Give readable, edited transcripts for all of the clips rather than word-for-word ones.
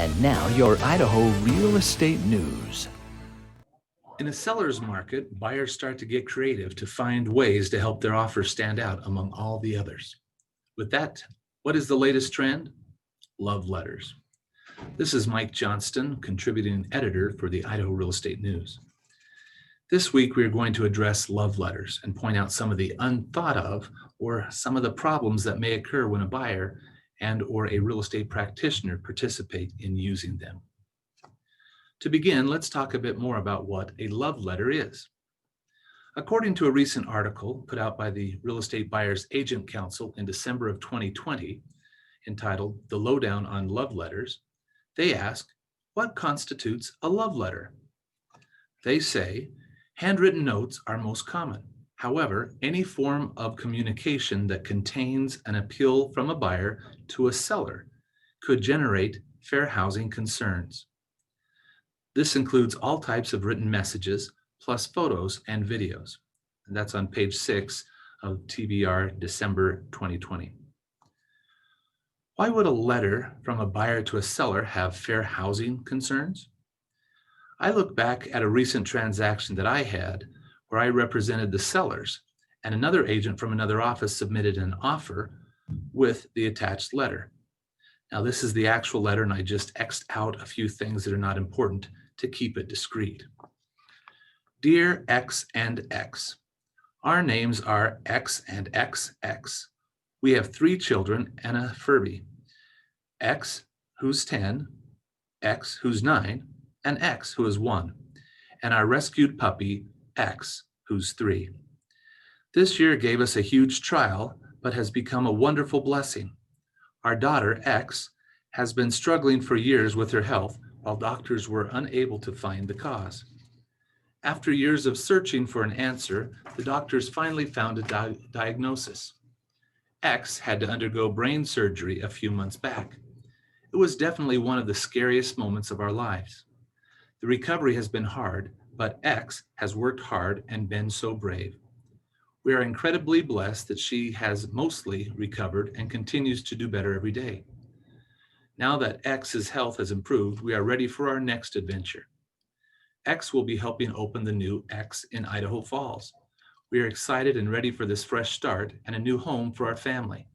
And now your Idaho real estate news. In a seller's market, buyers start to get creative to find ways to help their offer stand out among all the others. With that, what is the latest trend? Love letters. This is Mike Johnston, contributing editor for the Idaho Real Estate News. This week, we are going to address love letters and point out some of the unthought of or some of the problems that may occur when a buyer and or a real estate practitioner participate in using them. To begin, let's talk a bit more about what a love letter is. According to a recent article put out by the Real Estate Buyers Agent Council in December of 2020, entitled The Lowdown on Love Letters, they ask, what constitutes a love letter? They say, handwritten notes are most common. However, any form of communication that contains an appeal from a buyer to a seller could generate fair housing concerns. This includes all types of written messages, plus photos and videos. And that's on page 6 of TBR December 2020. Why would a letter from a buyer to a seller have fair housing concerns? I look back at a recent transaction that I had where I represented the sellers, and another agent from another office submitted an offer with the attached letter. Now, this is the actual letter, and I just X'd out a few things that are not important to keep it discreet. Dear X and X, our names are X and XX. We have 3 children and a Furby. X, who's 10, X, who's 9, and X, who is 1, and our rescued puppy, X, who's 3. This year gave us a huge trial, but has become a wonderful blessing. Our daughter, X, has been struggling for years with her health, while doctors were unable to find the cause. After years of searching for an answer, the doctors finally found a diagnosis. X had to undergo brain surgery a few months back. It was definitely one of the scariest moments of our lives. The recovery has been hard, but X has worked hard and been so brave. We are incredibly blessed that she has mostly recovered and continues to do better every day. Now that X's health has improved, we are ready for our next adventure. X will be helping open the new X in Idaho Falls. We are excited and ready for this fresh start and a new home for our family.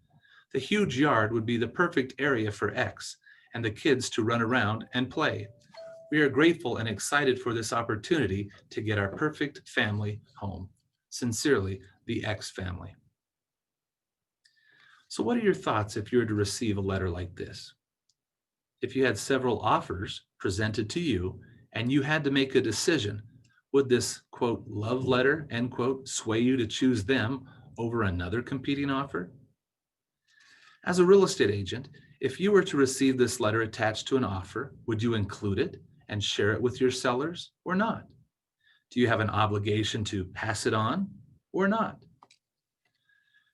The huge yard would be the perfect area for X and the kids to run around and play. We are grateful and excited for this opportunity to get our perfect family home. Sincerely, the X family. So what are your thoughts if you were to receive a letter like this? If you had several offers presented to you and you had to make a decision, would this, quote, love letter, end quote, sway you to choose them over another competing offer? As a real estate agent, if you were to receive this letter attached to an offer, would you include it and share it with your sellers or not? Do you have an obligation to pass it on or not?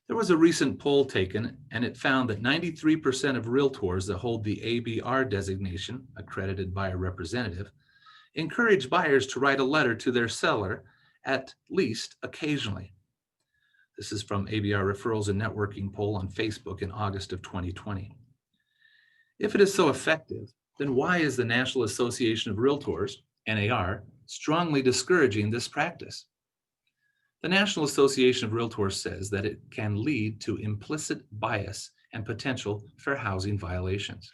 There was a recent poll taken, and it found that 93% of realtors that hold the ABR designation, accredited buyer representative, encourage buyers to write a letter to their seller at least occasionally. This is from ABR Referrals and Networking poll on Facebook in August of 2020. If it is so effective, then why is the National Association of Realtors, NAR, strongly discouraging this practice? The National Association of Realtors says that it can lead to implicit bias and potential fair housing violations.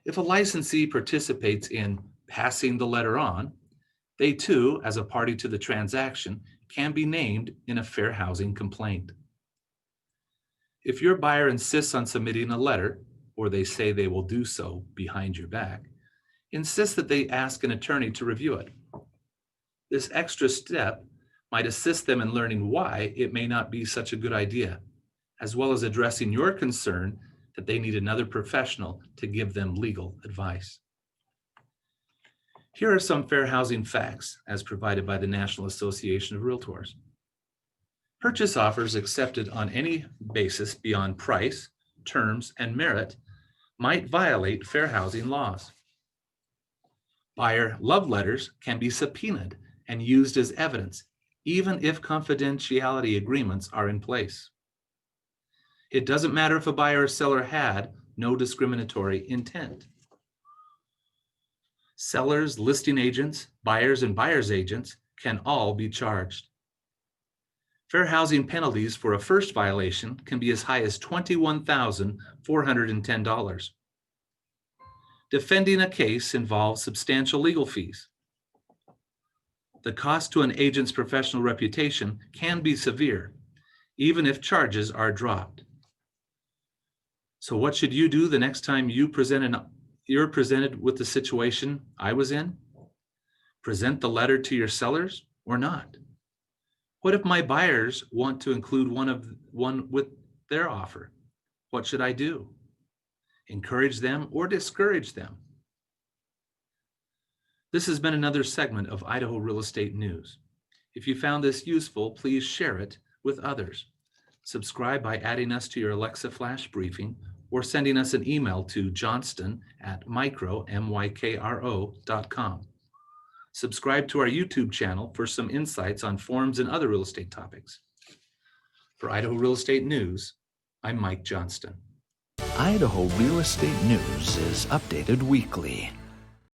If a licensee participates in passing the letter on, they too, as a party to the transaction, can be named in a fair housing complaint. If your buyer insists on submitting a letter, or they say they will do so behind your back, insist that they ask an attorney to review it. This extra step might assist them in learning why it may not be such a good idea, as well as addressing your concern that they need another professional to give them legal advice. Here are some fair housing facts as provided by the National Association of Realtors. Purchase offers accepted on any basis beyond price, terms, and merit might violate fair housing laws. Buyer love letters can be subpoenaed and used as evidence, even if confidentiality agreements are in place. It doesn't matter if a buyer or seller had no discriminatory intent. Sellers, listing agents, buyers, and buyer's agents can all be charged. Fair housing penalties for a first violation can be as high as $21,410. Defending a case involves substantial legal fees. The cost to an agent's professional reputation can be severe, even if charges are dropped. So what should you do the next time you're presented with the situation I was in? Present the letter to your sellers or not? What if my buyers want to include one with their offer? What should I do? Encourage them or discourage them? This has been another segment of Idaho Real Estate News. If you found this useful, please share it with others. Subscribe by adding us to your Alexa flash briefing or sending us an email to johnston@mykro.com. Subscribe to our YouTube channel for some insights on forms and other real estate topics. For Idaho Real Estate News, I'm Mike Johnston. Idaho Real Estate News is updated weekly.